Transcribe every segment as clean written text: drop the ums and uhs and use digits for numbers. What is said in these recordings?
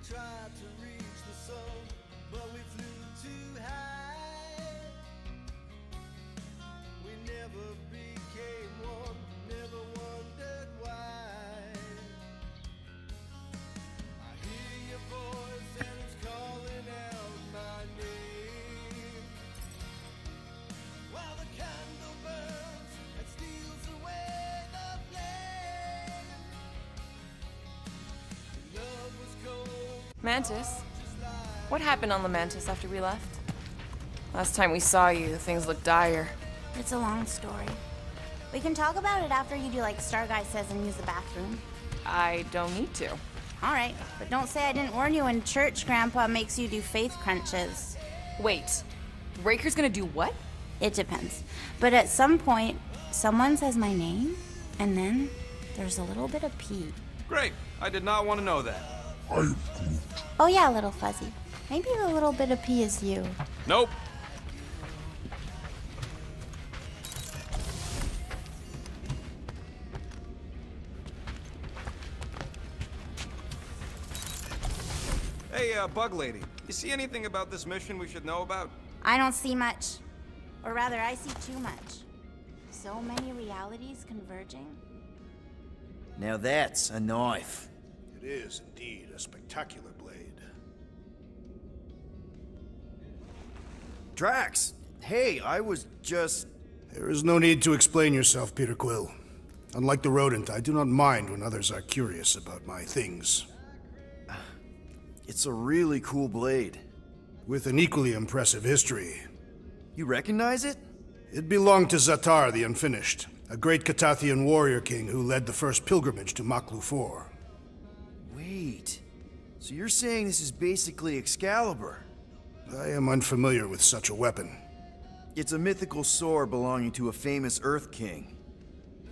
tried to reach the sun, but we flew too high. We never became one, never wondered why. I hear your voice and it's calling out my name, while the candle burns and steals away the flame. Love was cold. Mantis? What happened on Lamentis after we left? Last time we saw you, things looked dire. It's a long story. We can talk about it after you do like Star Guy says and use the bathroom. I don't need to. Alright, but don't say I didn't warn you in church Grandpa makes you do faith crunches. Wait, Raker's gonna do what? It depends. But at some point, someone says my name, and then there's a little bit of pee. Great. I did not want to know that. Oh yeah, little fuzzy. Maybe the little bit of pee is you. Nope. Hey, Bug Lady. You see anything about this mission we should know about? I don't see much. Or rather, I see too much. So many realities converging. Now that's a knife. It is indeed a spectacular blade. Drax, hey, I was just... There is no need to explain yourself, Peter Quill. Unlike the rodent, I do not mind when others are curious about my things. It's a really cool blade. With an equally impressive history. You recognize it? It belonged to Zatar the Unfinished, a great Catathian warrior king who led the first pilgrimage to Maklu 4. Wait, so you're saying this is basically Excalibur? I am unfamiliar with such a weapon. It's a mythical sword belonging to a famous Earth King.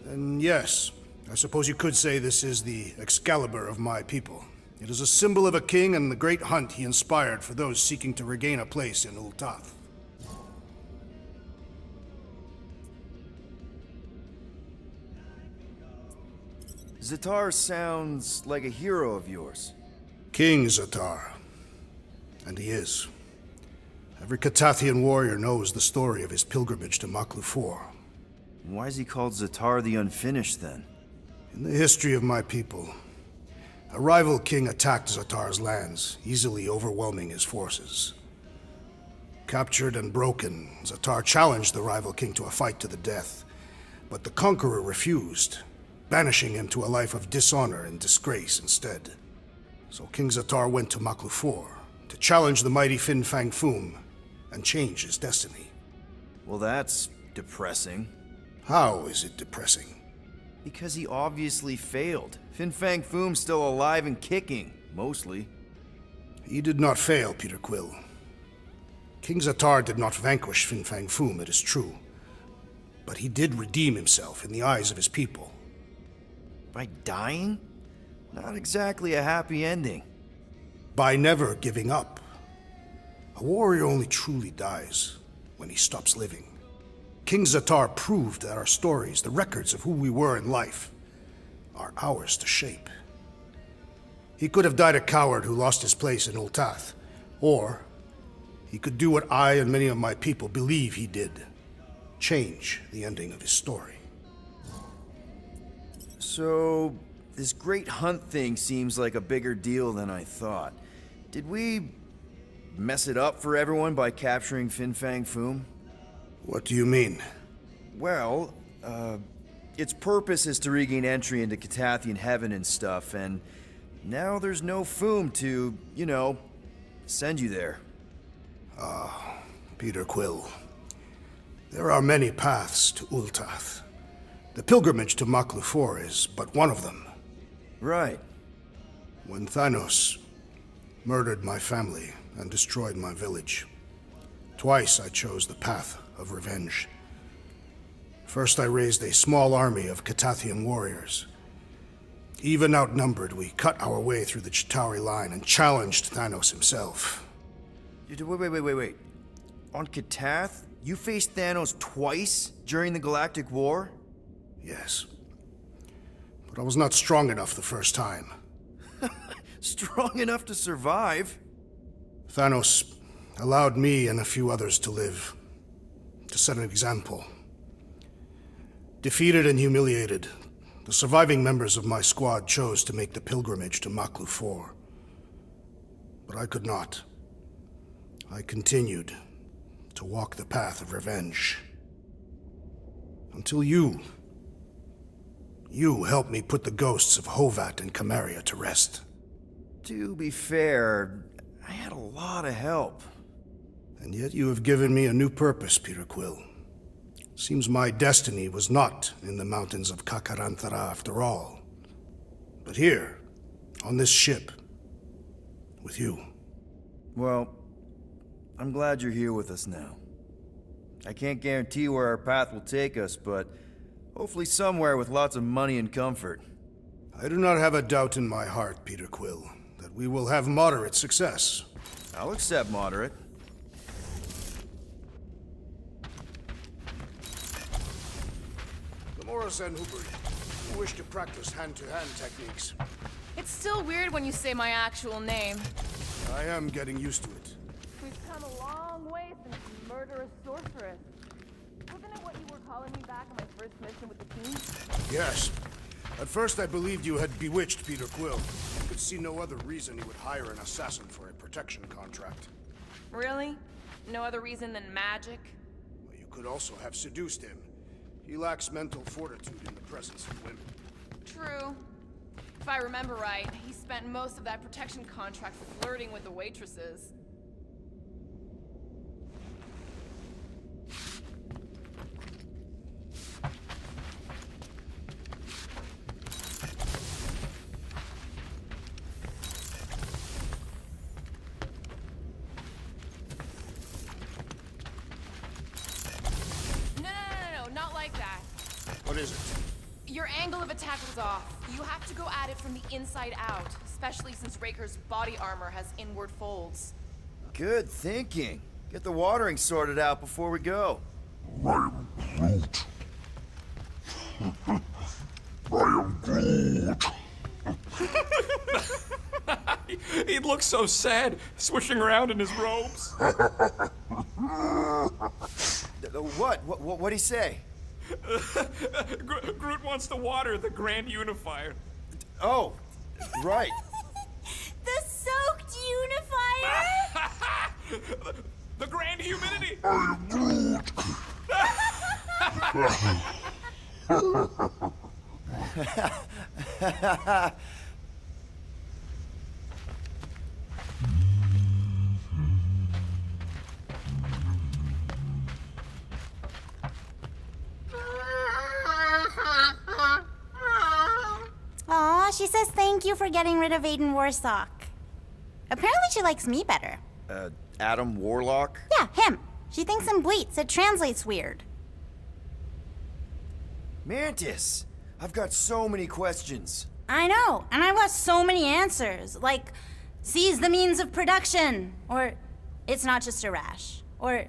And yes, I suppose you could say this is the Excalibur of my people. It is a symbol of a king and the great hunt he inspired for those seeking to regain a place in Ultath. Zatar sounds like a hero of yours. King Zatar. And he is. Every Catathian warrior knows the story of his pilgrimage to Maklu 4. Why is he called Zatar the Unfinished then? In the history of my people, a rival king attacked Zatar's lands, easily overwhelming his forces. Captured and broken, Zatar challenged the rival king to a fight to the death, but the conqueror refused, banishing him to a life of dishonor and disgrace instead. So King Zatar went to Maklu 4 to challenge the mighty Fin Fang Foom and change his destiny. Well, that's depressing. How is it depressing? Because he obviously failed. Fin Fang Foom's still alive and kicking, mostly. He did not fail, Peter Quill. King Zatar did not vanquish Fin Fang Foom, it is true. But he did redeem himself in the eyes of his people. By dying? Not exactly a happy ending. By never giving up. A warrior only truly dies when he stops living. King Zatar proved that our stories, the records of who we were in life, are ours to shape. He could have died a coward who lost his place in Ultath, or he could do what I and many of my people believe he did, change the ending of his story. So, this great hunt thing seems like a bigger deal than I thought. Did we mess it up for everyone by capturing Fin Fang Foom? What do you mean? Well, its purpose is to regain entry into Catathian heaven and stuff, and now there's no Foom to, you know, send you there. Peter Quill. There are many paths to Ultath. The pilgrimage to Maklu 4 is but one of them. Right. When Thanos murdered my family and destroyed my village, twice I chose the path of revenge. First, I raised a small army of Catathian warriors. Even outnumbered, we cut our way through the Chitauri line and challenged Thanos himself. Wait. On Catath, you faced Thanos twice during the Galactic War? Yes. But I was not strong enough the first time. Strong enough to survive. Thanos allowed me and a few others to live, to set an example. Defeated and humiliated, the surviving members of my squad chose to make the pilgrimage to Maklu 4. But I could not. I continued to walk the path of revenge. Until you helped me put the ghosts of Hovat and Camaria to rest. To be fair, I had a lot of help. And yet you have given me a new purpose, Peter Quill. Seems my destiny was not in the mountains of Kakaranthara after all, but here, on this ship, with you. Well, I'm glad you're here with us now. I can't guarantee where our path will take us, but hopefully somewhere with lots of money and comfort. I do not have a doubt in my heart, Peter Quill, that we will have moderate success. I'll accept moderate. Morris and Hubert, who wish to practice hand-to-hand techniques. It's still weird when you say my actual name. I am getting used to it. We've come a long way since murderous sorceress. Wasn't it what you were calling me back on my first mission with the team? Yes. At first I believed you had bewitched Peter Quill. I could see no other reason you would hire an assassin for a protection contract. Really? No other reason than magic? Well, you could also have seduced him. He lacks mental fortitude in the presence of women. True. If I remember right, he spent most of that protection contract flirting with the waitresses. No, not like that. What is it? Your angle of attack was off. You have to go at it from the inside out, especially since Raker's body armor has inward folds. Good thinking. Get the watering sorted out before we go. I am Groot. He looks so sad, swishing around in his robes. What'd he say? Groot wants to water the Grand Unifier. Oh, right. The soaked unifier? The Grand Humidity! I am Groot. Aw, she says thank you for getting rid of Aiden Warsock. Apparently she likes me better. Adam Warlock? Yeah, him. She thinks him bleats. It translates weird. Mantis! I've got so many questions. I know, and I've got so many answers. Like, seize the means of production. Or, it's not just a rash. Or,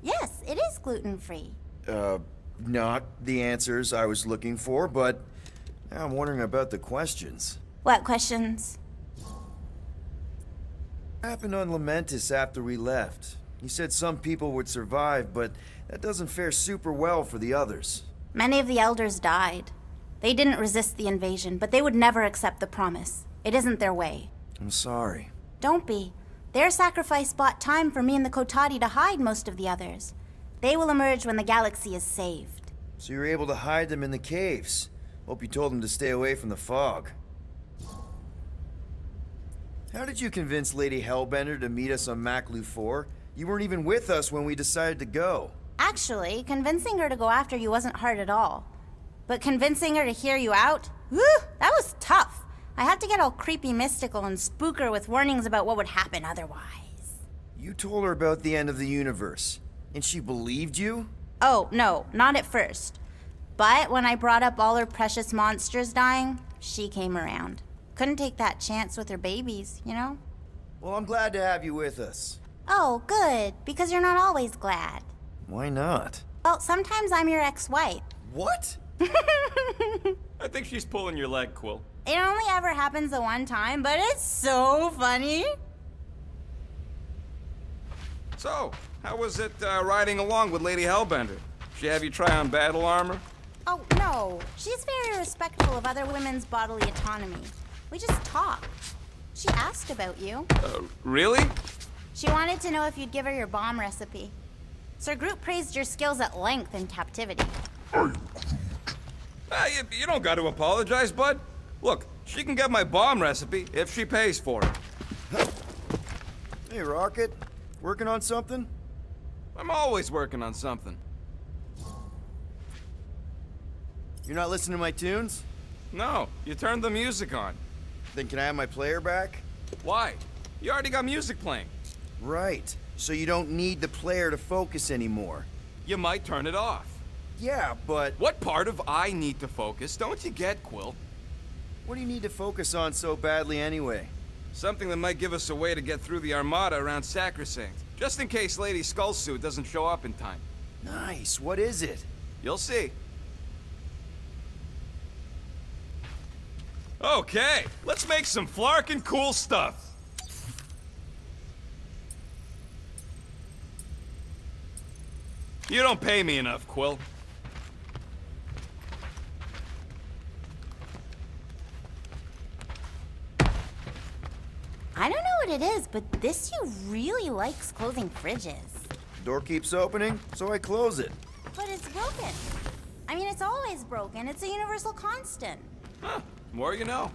yes, it is gluten-free. Not the answers I was looking for, but now I'm wondering about the questions. What questions? What happened on Lamentis after we left? You said some people would survive, but that doesn't fare super well for the others. Many of the elders died. They didn't resist the invasion, but they would never accept the promise. It isn't their way. I'm sorry. Don't be. Their sacrifice bought time for me and the Kotati to hide most of the others. They will emerge when the galaxy is saved. So you were able to hide them in the caves. Hope you told them to stay away from the fog. How did you convince Lady Hellbender to meet us on Maklu 4? You weren't even with us when we decided to go. Actually, convincing her to go after you wasn't hard at all. But convincing her to hear you out? Whew, that was tough. I had to get all creepy mystical and spook her with warnings about what would happen otherwise. You told her about the end of the universe, and she believed you? Oh, no, not at first. But when I brought up all her precious monsters dying, she came around. Couldn't take that chance with her babies, you know? Well, I'm glad to have you with us. Oh, good, because you're not always glad. Why not? Well, sometimes I'm your ex-wife. What? I think she's pulling your leg, Quill. It only ever happens the one time, but it's so funny. So, how was it riding along with Lady Hellbender? She have you try on battle armor? Oh, no. She's very respectful of other women's bodily autonomy. We just talked. She asked about you. Really? She wanted to know if you'd give her your bomb recipe. Sir Groot praised your skills at length in captivity. You don't got to apologize, bud. Look, she can get my bomb recipe if she pays for it. Hey, Rocket. Working on something? I'm always working on something. You're not listening to my tunes? No, you turned the music on. Then can I have my player back? Why? You already got music playing. Right. So you don't need the player to focus anymore. You might turn it off. Yeah, but What part of I need to focus don't you get, Quill? what do you need to focus on so badly anyway? Something that might give us a way to get through the Armada around Sacrosanct, just in case Lady Skullsuit doesn't show up in time. Nice. What is it? You'll see. Okay, let's make some flarkin' cool stuff. You don't pay me enough, Quill. I don't know what it is, but this you really likes closing fridges. Door keeps opening, so I close it. But it's broken. I mean, it's always broken. It's a universal constant. Huh, more you know.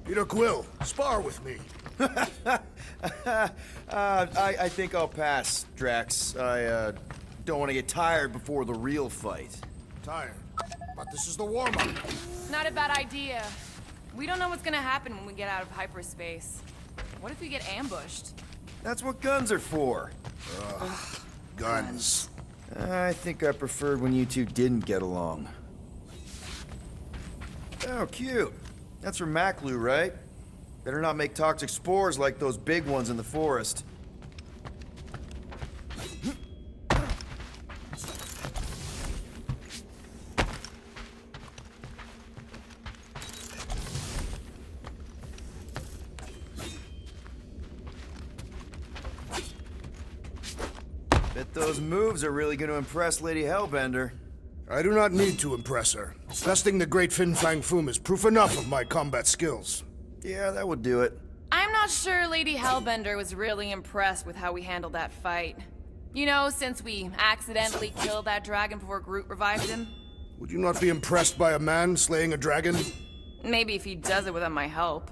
Peter Quill, spar with me. I think I'll pass, Drax. I don't want to get tired before the real fight. Tired. But this is the warm-up. Not a bad idea. We don't know what's gonna happen when we get out of hyperspace. What if we get ambushed? That's what guns are for. Guns. I think I preferred when you two didn't get along. Oh, cute. That's from Maklu, right? Better not make toxic spores like those big ones in the forest. Bet those moves are really going to impress Lady Hellbender. I do not need to impress her. Besting the great Fin Fang Foom is proof enough of my combat skills. Yeah, that would do it. I'm not sure Lady Hellbender was really impressed with how we handled that fight. You know, since we accidentally killed that dragon before Groot revived him. Would you not be impressed by a man slaying a dragon? Maybe if he does it without my help.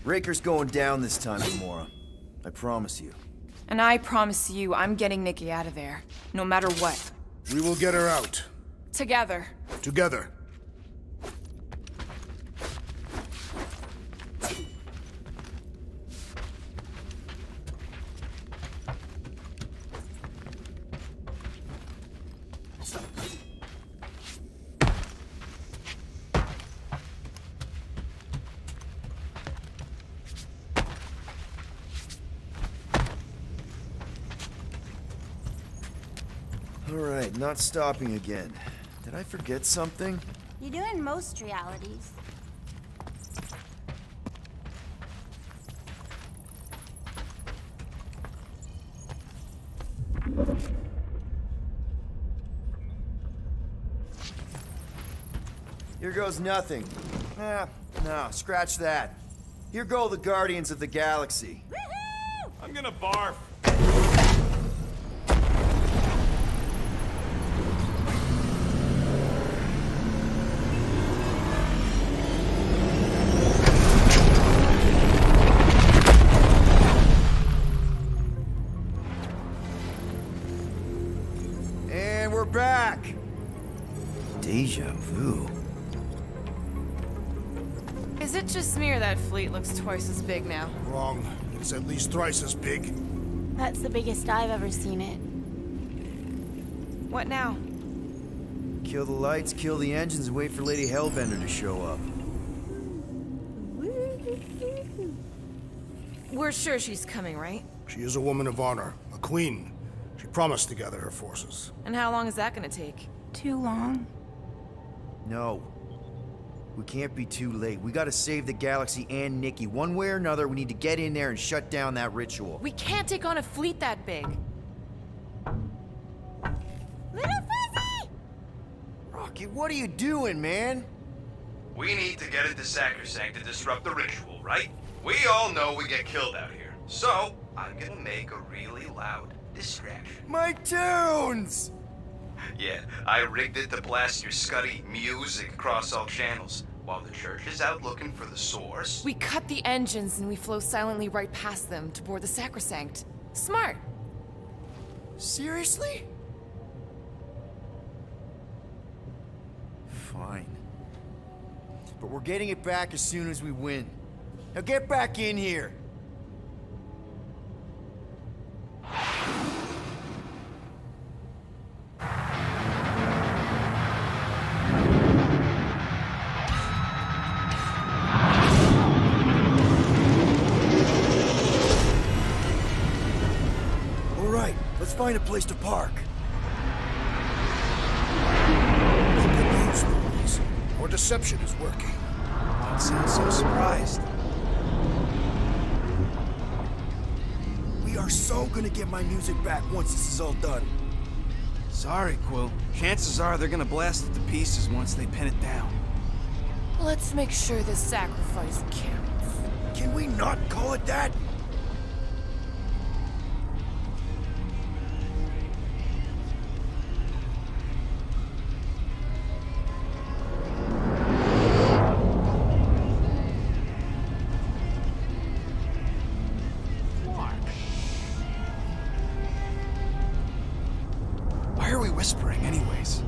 Raker's going down this time, Gamora. I promise you. And I promise you, I'm getting Nikki out of there. No matter what. We will get her out. Together. Together. Alright, not stopping again. Did I forget something? You do in most realities. Here goes nothing. No, scratch that. Here go the Guardians of the Galaxy. I'm gonna barf. And we're back. Deja vu. Is it just me or that fleet looks twice as big now? Wrong. It's at least thrice as big. That's the biggest I've ever seen it. What now? Kill the lights, kill the engines, and wait for Lady Hellbender to show up. We're sure she's coming, right? She is a woman of honor, a queen. She promised to gather her forces. And how long is that gonna take? Too long. No. We can't be too late. We gotta save the galaxy and Nikki. One way or another, we need to get in there and shut down that ritual. We can't take on a fleet that big. Little Fuzzy! Rocky, what are you doing, man? We need to get into Sacrosanct to disrupt the ritual, right? We all know we get killed out here. So, I'm gonna make a really loud distraction. My tunes! Yeah, I rigged it to blast your scuddy music across all channels, while the church is out looking for the source. We cut the engines and we flow silently right past them to board the Sacrosanct. Smart. Seriously? Fine. But we're getting it back as soon as we win. Now get back in here! All right, let's find a place to park. Good news, Louise. Our deception is working. Don't sound so surprised. We are so gonna get my music back once this is all done. Sorry, Quill. Chances are they're gonna blast it to pieces once they pin it down. Let's make sure this sacrifice counts. Can we not call it that? Why are we whispering anyways?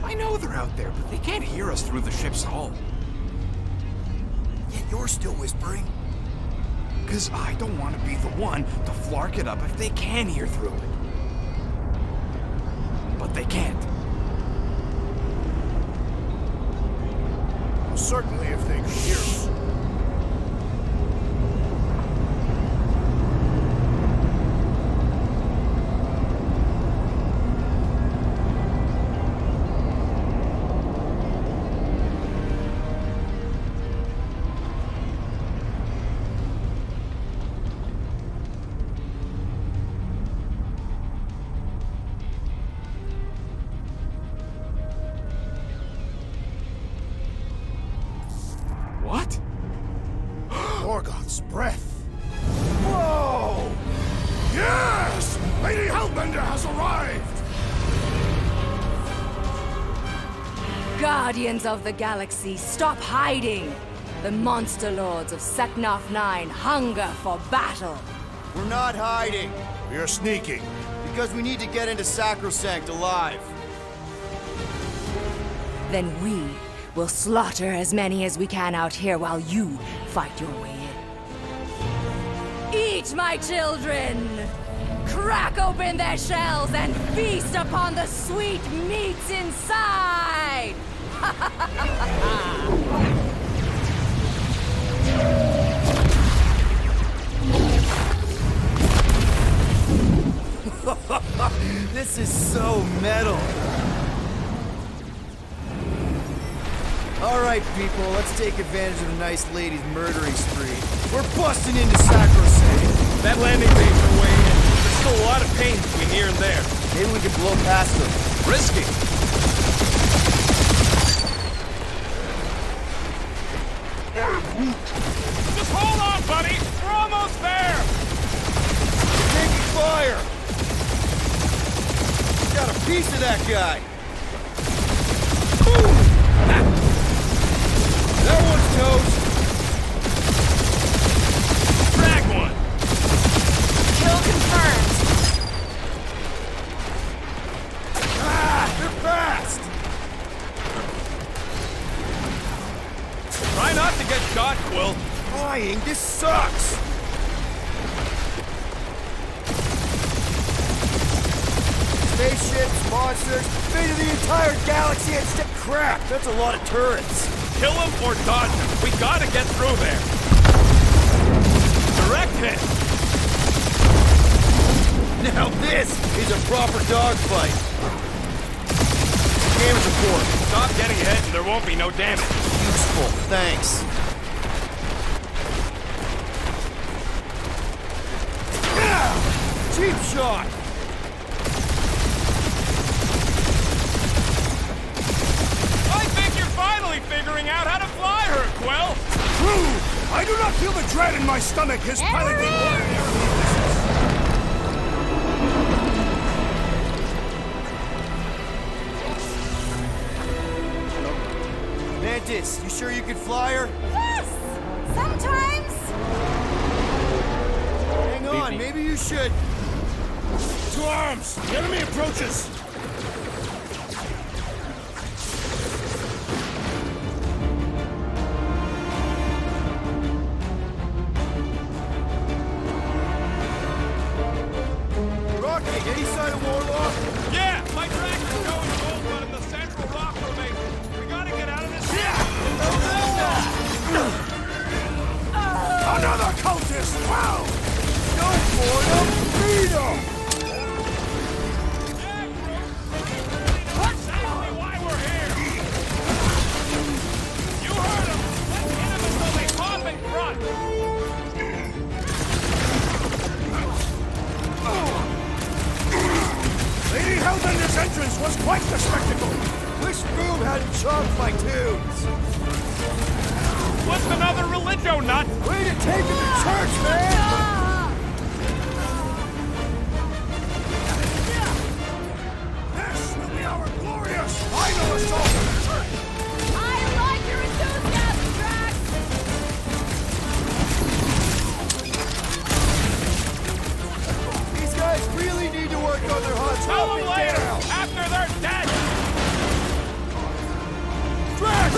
I know they're out there, but they can't hear us through the ship's hull. Yet you're still whispering. Because I don't want to be the one to flark it up if they can hear through it. But they can't. Certainly if they could hear us. What? Morgoth's breath. Whoa! Yes! Lady Hellbender has arrived! Guardians of the Galaxy, stop hiding! The monster lords of Seknarf 9 hunger for battle! We're not hiding, We are sneaking. because we need to get into Sacrosanct alive. Then we will slaughter as many as we can out here while you fight your way in. Eat, my children! Crack open their shells and feast upon the sweet meats inside! This is so metal. Alright, people, let's take advantage of the nice lady's murdering spree. We're busting into Sacrosanct. That landing bay's our way in. There's still a lot of pain between here and there. Maybe we can blow past them. Risky. Just hold on, buddy. We're almost there. Taking fire! Got a piece of that guy. Boom! That one's toast. Drag one. Kill confirmed. Ah, they're fast. Try not to get shot, Quill. Flying, this sucks. Spaceships, monsters, fate of the entire galaxy and stick crap. That's a lot of turrets. Kill him or dodge him. We gotta get through there. Direct hit. Now this is a proper dogfight. Damage report. Stop getting hit and there won't be no damage. Useful, thanks. Ah! Cheap shot. I think you're finally figuring out how to fly her, Quill. True! I do not feel the dread in my stomach as piloting. Mantis, you sure you can fly her? Yes! Sometimes. Hang on, maybe you should. To arms! The enemy approaches! Rocky, any sign of Warlock? Yeah, my tractor's going gold run in the central rock formation. We gotta get out of this. Another cultist! Wow! Go for them! Beat them! That's exactly why we're here. You heard him. Let's hit him until they pop and grunt. Lady Hellbender's entrance was quite the spectacle! Wish Boom hadn't chopped my tunes. What's another religio nut? Way to take him to church, man! This will be our glorious final assault on the church! I like your enthusiasm, Drax! These guys really need to work on their hot Tell chopping them later, down. after they're dead. Drag!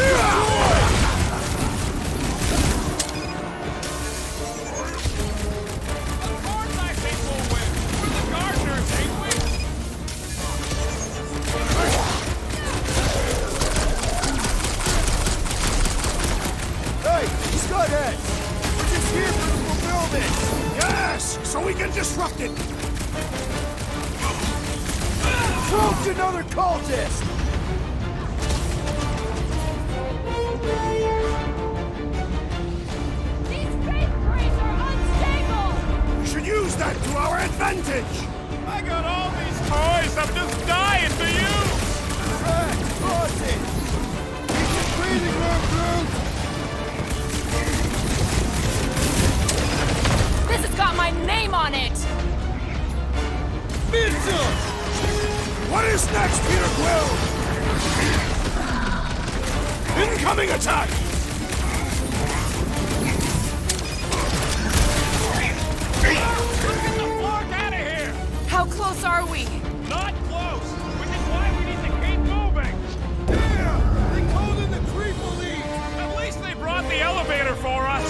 Of course I think we'll win. We're the gardeners, ain't we? Hey, Scudhead! We're just here for the fulfillment! Yes! So we can disrupt it! Choked another cultist! These faith trees are unstable! We should use that to our advantage! I got all these toys I'm just dying to use. Track! Cross it! Keep your breathing room, Groot! This has got my name on it! Missile! What is next, Peter Quill? Incoming attack! Get the fork out of here. How close are we? Not close, which is why we need to keep moving. Yeah! They called in the creep elite! At least they brought the elevator for us.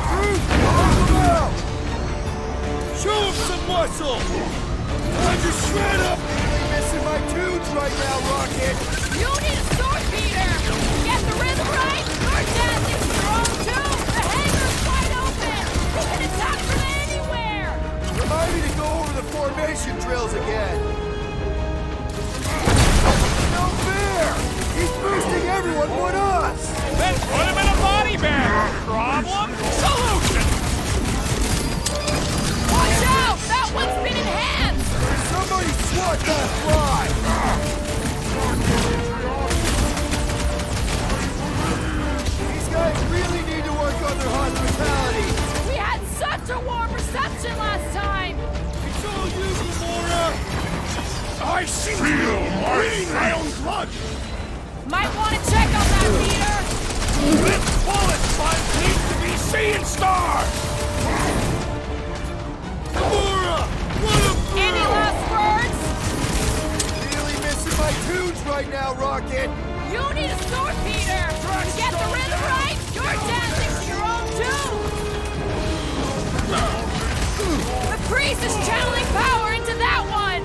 Groot, help them out! Show them some muscle! Time to shred up! Really missing my tunes right now, Rocket! You need a sword, Peter! Get the rhythm right! Our death is strong too! The hangar's wide open! We can attack from anywhere! Remind me to go over the formation drills again! Watch that fly! These guys really need to work on their hospitality. We had such a warm reception last time! It's all you, Gamora! I seem to be bleeding my own blood! Might want to check on that meter! This bullet sponge needs to be seeing stars! Gamora! What a... Any last words? Really missing my tunes right now, Rocket! You need a sword, Peter! To get the rhythm right, you're dancing to your own tune! The priest is channeling power into that one!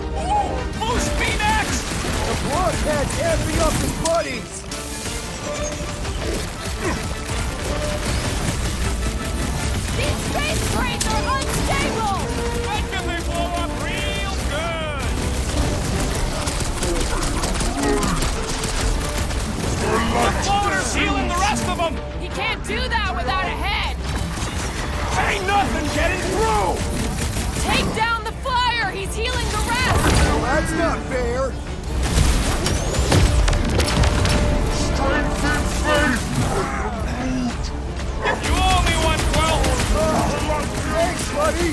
Boost me next! The blockhead's amping up his buddies! These space crates are unstable! When can they blow up real good? The floater's healing the rest of them! He can't do that without a head! Ain't nothing getting through! Take down the flyer! He's healing the rest! Well, that's not fair! You owe me 112! Thanks, buddy!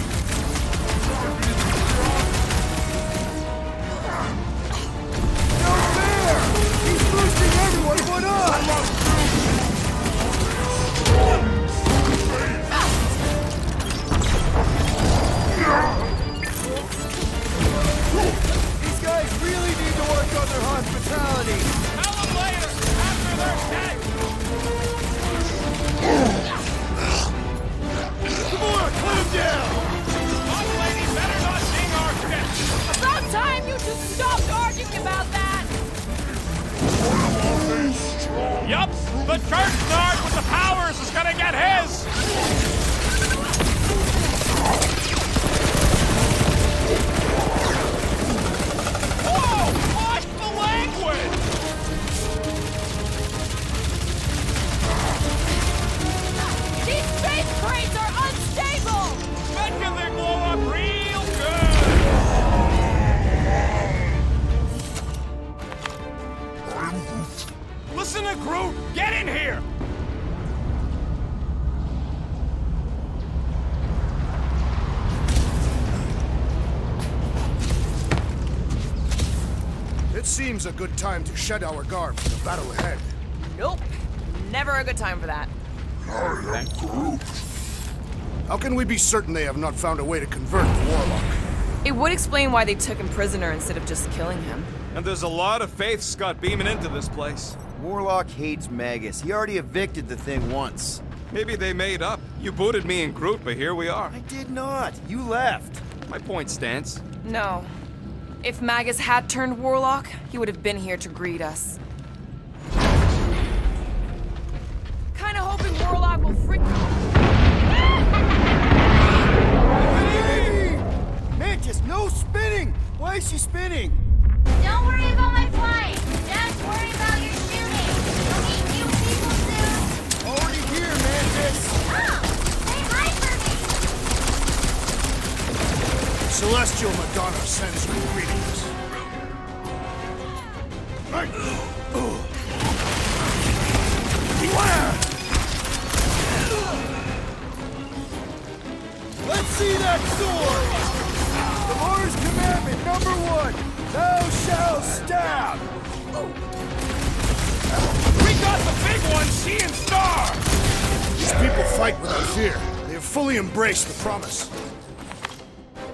No fair! He's boosting everyone but us! These guys really need to work on their hospitality! Tell them later, after they're dead! Gamora, cut him down! Boss lady better not ding our shit! About time you two stopped arguing about that! Yup, the church guard with the powers is gonna get his! Whoa! Watch the language! These space crates are unstable! Bet you they blow up real good! Listen to Groot! Get in here! It seems a good time to shed our guard for the battle ahead. Nope. Never a good time for that. How can we be certain they have not found a way to convert the Warlock? It would explain why they took him prisoner instead of just killing him. And there's a lot of faith Scott beaming into this place. Warlock hates Magus. He already evicted the thing once. Maybe they made up. You booted me and Groot, but here we are. I did not. You left. My point stands. No. If Magus had turned Warlock, he would have been here to greet us. Kinda hoping Warlock will freak. Hey! Mantis, no spinning! Why is she spinning? Don't worry about my flying. Just worry about your shooting. We'll meet new people soon. Already here, Mantis! Oh, say hi for me. Celestial Madonna sends you greetings. Beware! Let's see that sword! The Lord's commandment #1, thou shalt stab! We got the big one seeing stars! These people fight without fear. They have fully embraced the promise.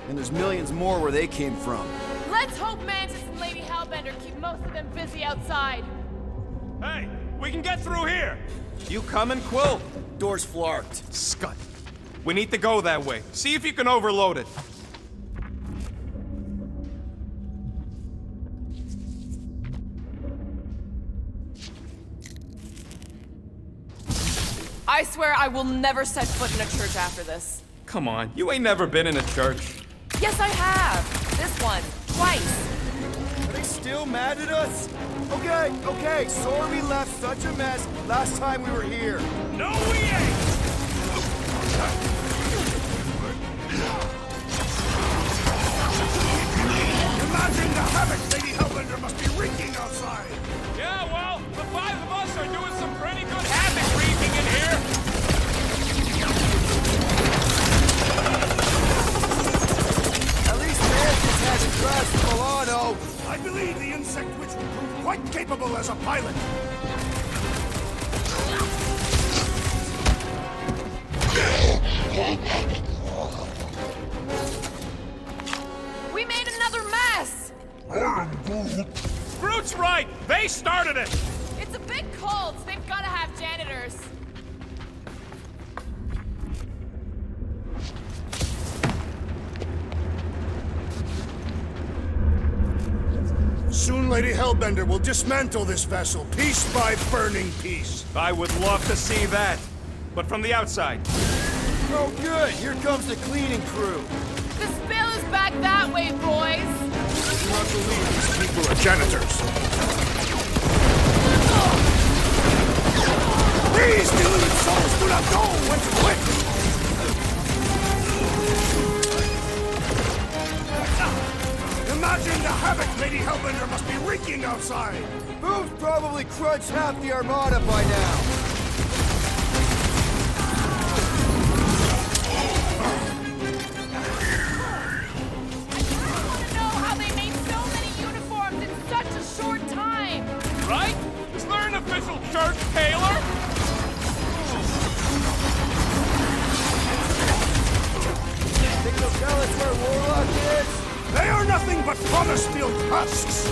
And there's millions more where they came from. Let's hope Mantis and Lady Hellbender keep most of them busy outside. Hey, we can get through here! You coming, Quill? Door's flarked. Scut. We need to go that way. See if you can overload it. I swear I will never set foot in a church after this. Come on, you ain't never been in a church. Yes, I have. This one. Twice. Are they still mad at us? Okay, sorry we left such a mess last time we were here. No, we ain't! Imagine the right! They started it! It's a big cult. They've got to have janitors. Soon Lady Hellbender will dismantle this vessel, piece by burning piece. I would love to see that. But from the outside. Oh, good. Here comes the cleaning crew. The spill is back that way, boys. Do not believe these people are janitors. These deluded souls do not know when to quit! Imagine the havoc Lady Hellbender must be wreaking outside! Boom's probably crunched half the armada by now. Right? Is there an official church tailor? Think they'll tell us where Warlock is? They are nothing but promise-filled husks!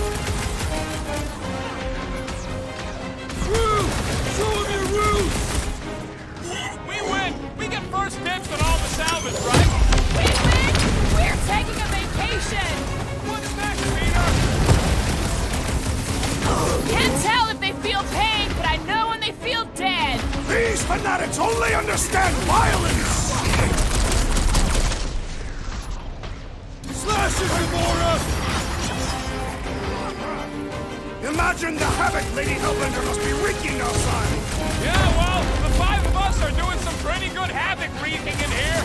Roof! Show them your roof! We win! We get first dibs on all the salvage, right? We win! We're taking a vacation! What's next, Peter? Can't tell if they feel pain, but I know when they feel dead. These fanatics only understand violence! Slash it, Gamora! Imagine the havoc Lady Hellbender must be wreaking outside! Yeah, well, the five of us are doing some pretty good havoc wreaking in here.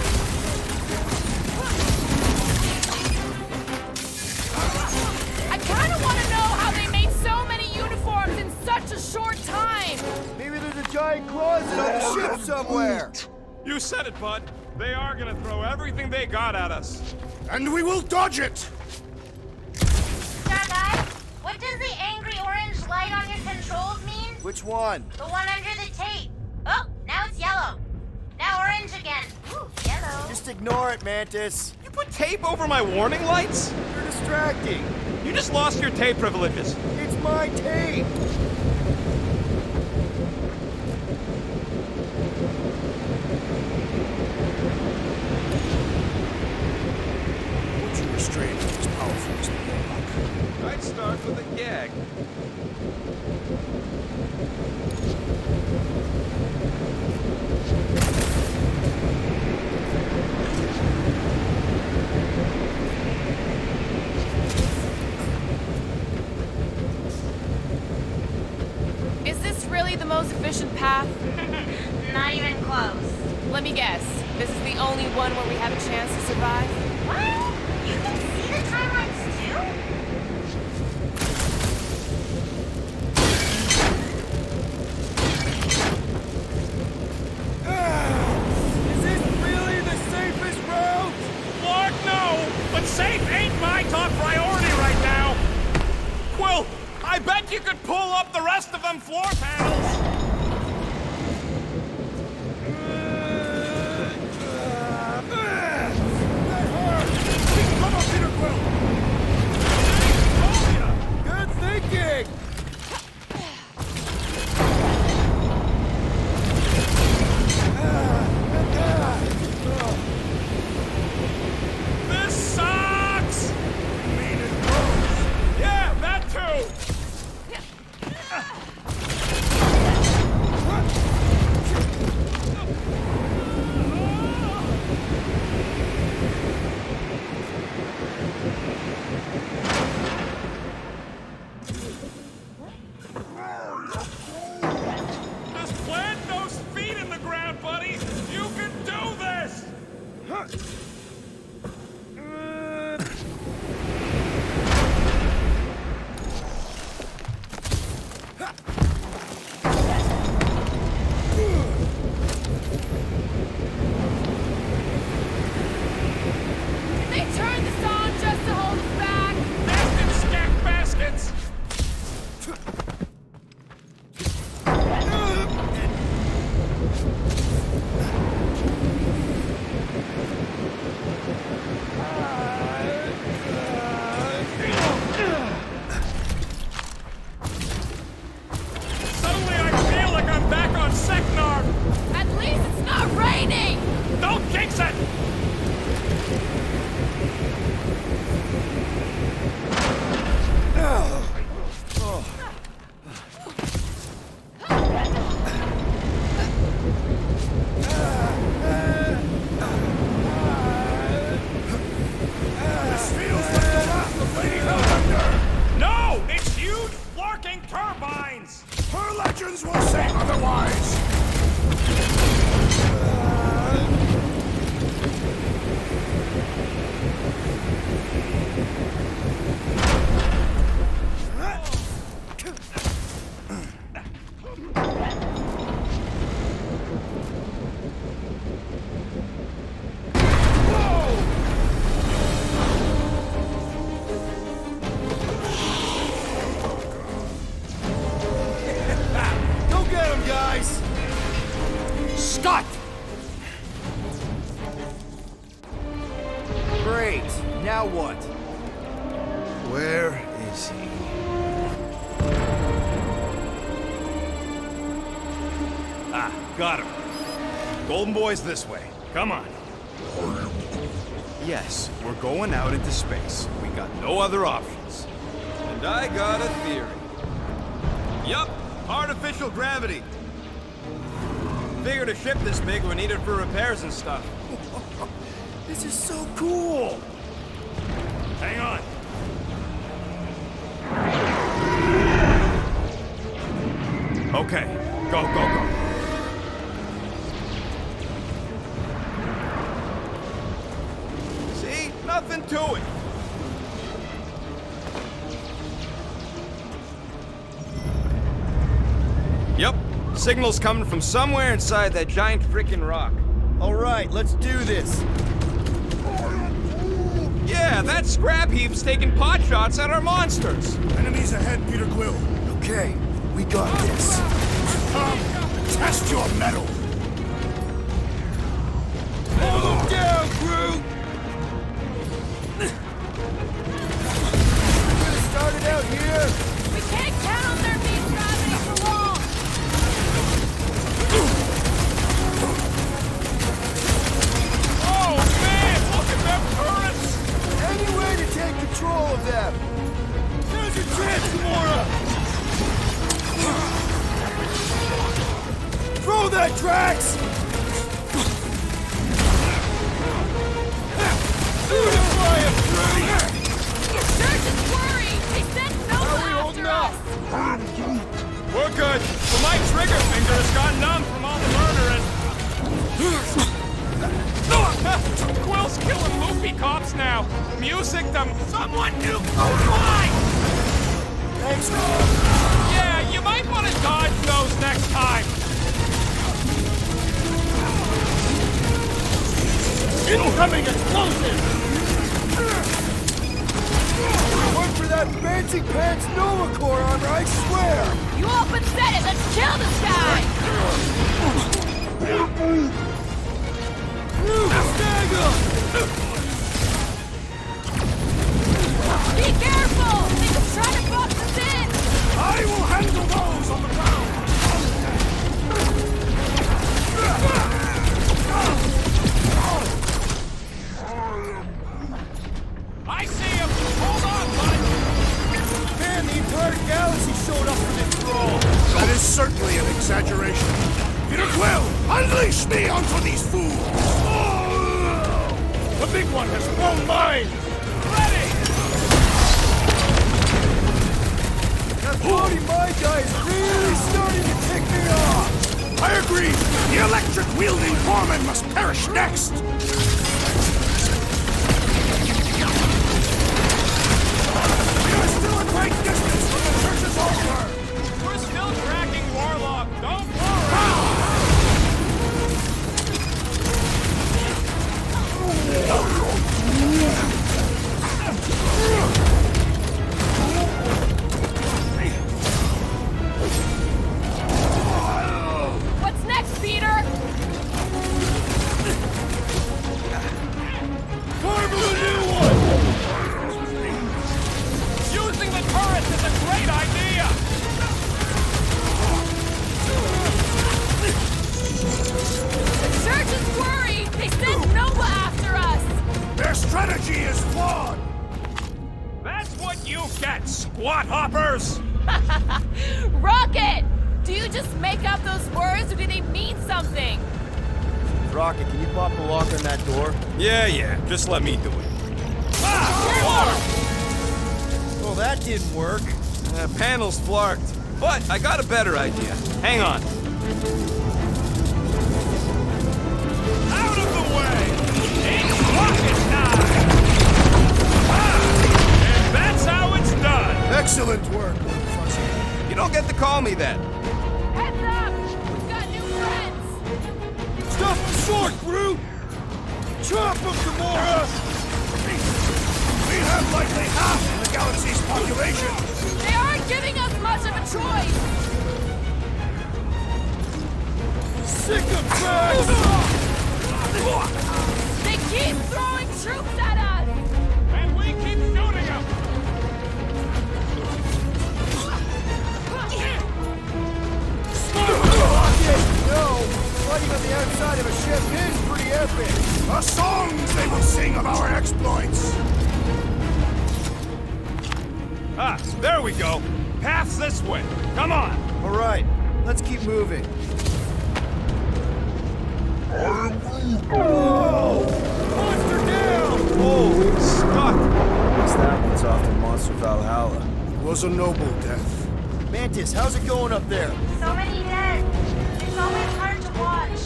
I kind of want to know how they made so many uniforms in such a short time. Maybe there's a giant closet on the ship somewhere. You said it, bud. They are gonna throw everything they got at us. And we will dodge it! Guys, what does the angry orange light on your controls mean? Which one? The one under the tape. Oh, now it's yellow. Now orange again. Ooh, yellow. Just ignore it, Mantis. You put tape over my warning lights? You're distracting. You just lost your tape privileges. It's my tape. What you restrain is as powerful as the Warlock. I'd start with a gag. Is this really the most efficient path? Not even close. Let me guess. This is the only one where we have a chance to survive? What? You can see the timelines too? Is this really the safest route? Lord, no! But safe ain't my top priority right now! Quill, I bet you could pull up the rest of them floor panels! Come on, Peter Quill! Good thinking. This sucks! Mean it grows! Yeah, that too! Scott! Great. Now what? Where is he? Ah, got him. Golden Boy's this way. Come on. Yes, we're going out into space. We got no other options. And I got a theory. Yup, artificial gravity. Figured a ship this big would need it for repairs and stuff. This is so cool! Hang on. Okay, go, go, go. See? Nothing to it. Yep, signal's coming from somewhere inside that giant freaking rock. All right, let's do this. Yeah, that scrap heap's taking pot shots at our monsters. Enemies ahead, Peter Quill. Okay, we got this. Come, test your mettle. Hold them down, Groot! We're gonna start it out here. We can't count on there being gravity for long! Oh, man! Look at them turrets! Any way to take control of them. There's your chance, Gamora! Throw that, Drax! Unify him, Groot! Surgeons worry! They sent Nova How are we after holding us! up? We're good. But my trigger finger has gone numb from all the murdering. Quill's killing loopy cops now. Music them. Someone nuke those lines! Thanks, Rob. Yeah, you might want to dodge those next time. Incoming explosive! Work for that fancy pants Nova Corps armor, I swear! You open set it! Let's kill this guy! Stagger! Be careful! They just try to box us in! I will handle those on the ground. I see him. Hold on, bud. Man, the entire galaxy showed up for this brawl! That is certainly an exaggeration. Peter Quill, unleash me onto these fools! The big one has blown mine! Ready! That bloody my guy is really starting to tick me off! I agree. The electric-wielding foreman must perish next. We are still a great distance from the church's altar. We're still tracking Warlock. Don't worry. What's next, Peter? Carve a new one! Using the turrets is a great idea. The surgeons worry! They sent Nova after us! Their strategy is flawed. That's what you get, squat hoppers. Rocket! Do you just make up those words or do they mean something? Rocket, can you pop the lock on that door? Yeah, just let me do it. Well, that didn't work. Panel's flarked. But I got a better idea. Hang on. Out of the way! It's rocket time! And that's how it's done! Excellent work, Fuzzy. You don't get to call me that. Heads up! We've got new friends! Stop them short, Groot! Chop them, Gamora! We have likely half the galaxy's population. They aren't giving us much of a choice! Sick of tracks! They keep throwing troops at us! And we keep shooting them! No! Fighting on the outside of a ship is pretty epic! The songs they will sing of our exploits! Ah, there we go. Path's this way. Come on. All right, let's keep moving. Monster down! Holy stuck. Guess that one's off to Monster Valhalla. It was a noble death. Mantis, how's it going up there? So many dead. It's always hard to watch.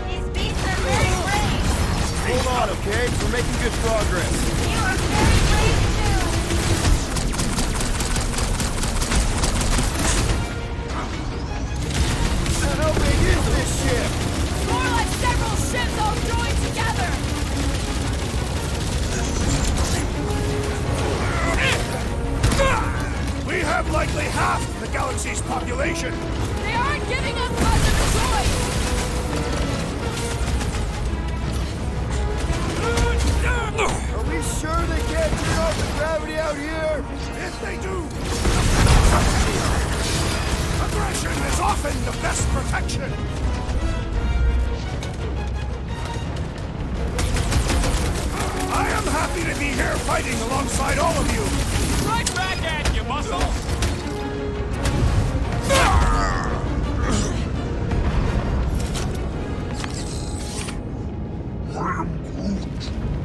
These beasts are very brave. Hold on, okay? We're making good progress. You are very brave too. How big is this ship? More like several ships all joined together! We have likely half the galaxy's population. They aren't giving us much of a choice! Are we sure they can't turn off the gravity out here? If they do, aggression is often the best protection. I am happy to be here fighting alongside all of you. Right back at you, Muscle.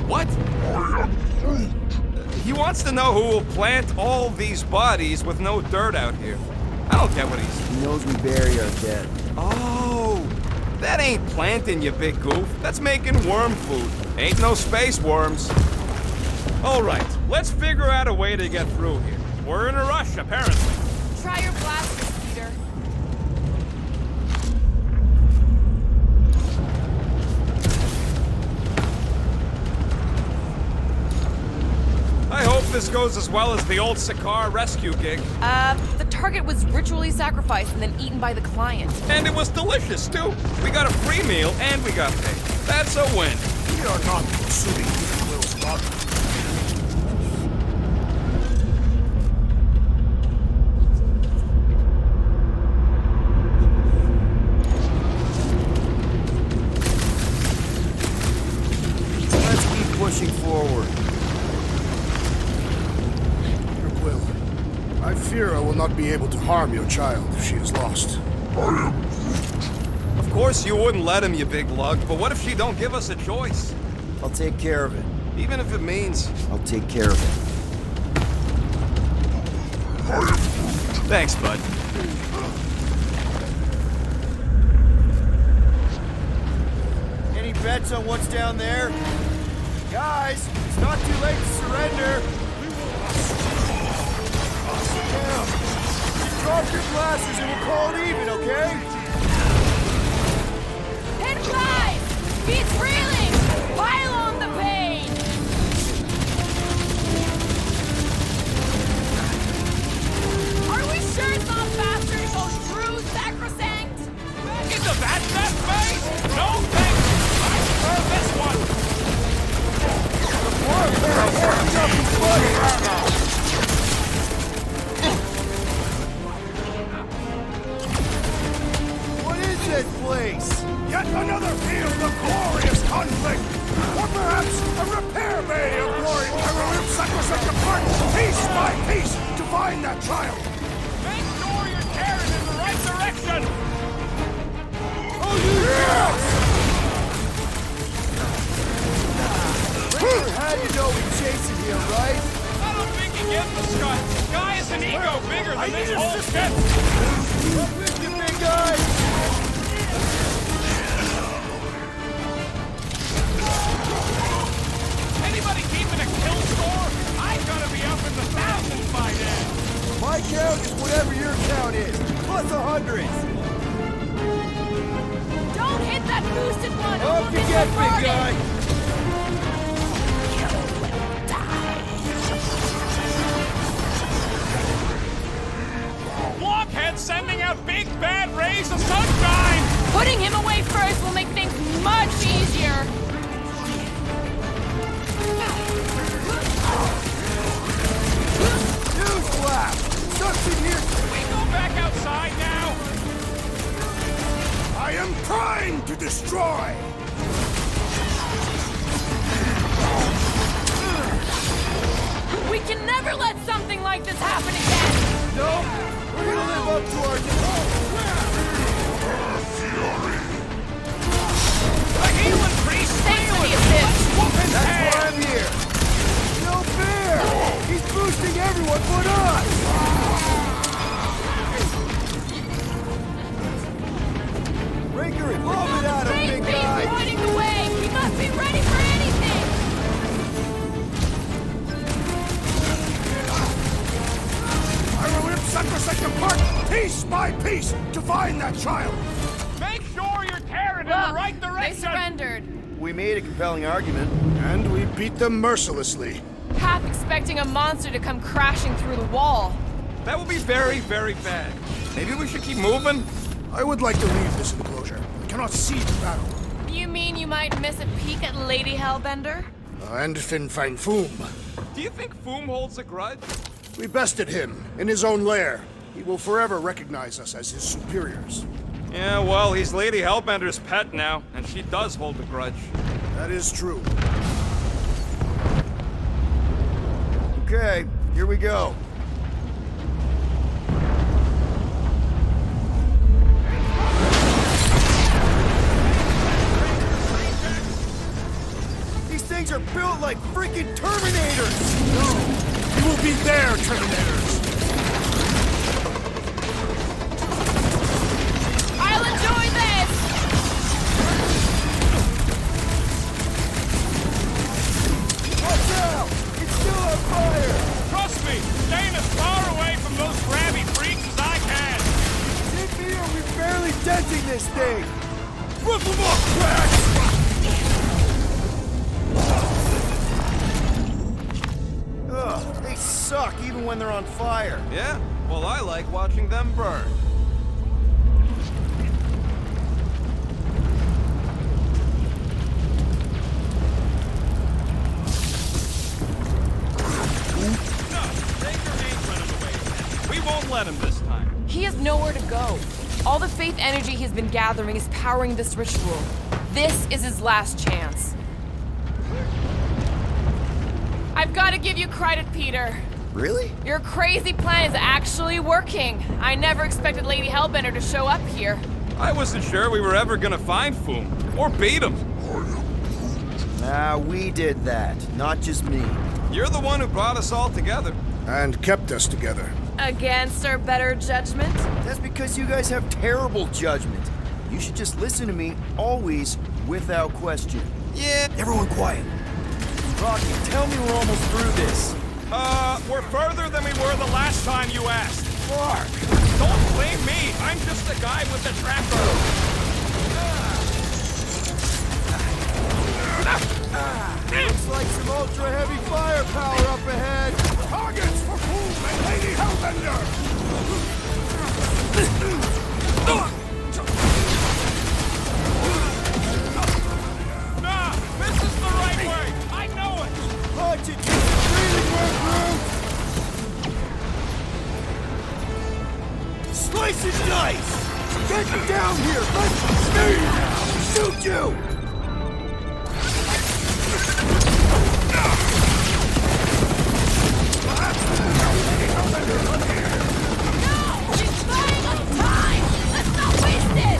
What? He wants to know who will plant all these bodies with no dirt out here. I don't get what he's... He knows we bury our dead. Oh, that ain't planting, you big goof. That's making worm food. Ain't no space worms. All right, let's figure out a way to get through here. We're in a rush, apparently. Try your blasters, Peter. I hope this goes as well as the old Sakaar rescue gig. The target was ritually sacrificed and then eaten by the client. And it was delicious, too. We got a free meal and we got paid. That's a win. We are not consuming Will's daughter. Let's keep pushing forward. Your Will, I fear I will not be able to harm your child if she is lost. Of course you wouldn't let him, you big lug, but what if she don't give us a choice? I'll take care of it. Even if it means... I'll take care of it. Thanks, bud. Any bets on what's down there? Guys, it's not too late to surrender. Down. Drop your blasters and we'll call it even, okay? Pin flies! He's reeling! Pile on the pain! Are we sure it's not faster to go through Sacrosanct? Into that space? No thanks! I prefer this one! What is this place? Yet another field of glorious conflict! Or perhaps a repair bay of glory where we'll rip Sacrosanct apart piece by piece to find that child! Make sure you're carried in the right direction! Oh, you yes! Richard had to know we chasing him, right? I don't think he gives a scut. Guy is an ego bigger than this whole shit! Up with you, big guy! Anybody keeping a kill score? I gotta be up in the thousands by then! My count is whatever your count is, plus 100. Don't hit that boosted one! or Up we'll you miss get, the big target. guy! Blockhead sending out big bad rays of sunshine! Put Putting him away first will make things much easier. Newsflash! Stuff's in here! We go back outside now? I am trying to destroy! We can never let something like this happen again. No, we're gonna live up to our The healing priest! Thanks for the assist. That's why I'm here. No fair! He's boosting everyone but us! Breaker it! Lob it at him, Great big beast guy! pointing the way. We must be ready for anything. I will rip Sacrosanct apart, piece by piece, to find that child! Make sure you're tearing in Look, the right they direction! surrendered. We made a compelling argument. And we beat them mercilessly. Half expecting a monster to come crashing through the wall. That would be very, very bad. Maybe we should keep moving? I would like to leave this enclosure. I cannot see the battle. You mean you might miss a peek at Lady Hellbender? And Fin Fang Foom. Do you think Foom holds a grudge? We bested him in his own lair. He will forever recognize us as his superiors. Yeah, well, he's Lady Hellbender's pet now, and she does hold a grudge. That is true. Okay, here we go. These things are built like freaking Terminators! You will be there, Terminators! I'll enjoy this! Watch out! It's still on fire! Trust me, staying as far away from those grabby freaks as I can. Did me or we're barely denting this thing! Rip them up, cracks! Ugh, they suck even when they're on fire. Yeah? Well, I like watching them burn. No, Baker ain't running away. We won't let him this time. He has nowhere to go. All the faith energy he's been gathering is powering this ritual. This is his last chance. I've got to give you credit, Peter. Really? Your crazy plan is actually working. I never expected Lady Hellbender to show up here. I wasn't sure we were ever gonna find Foom, or beat him. Nah, we did that, not just me. You're the one who brought us all together. And kept us together. Against our better judgment? That's because you guys have terrible judgment. You should just listen to me, always, without question. Yeah. Everyone quiet. Rocky, tell me we're almost through this. We're further than we were the last time you asked. Fuck! Don't blame me. I'm just the guy with the tracker. Looks like some ultra-heavy firepower up ahead! Targets for Foom and Lady Hellbender! Nah, this is the right way. I know it. Punch it! Keep the breathing work, Groot! Slice and dice! Get him down here! Let's shoot you! She's buying us time! Let's not waste it!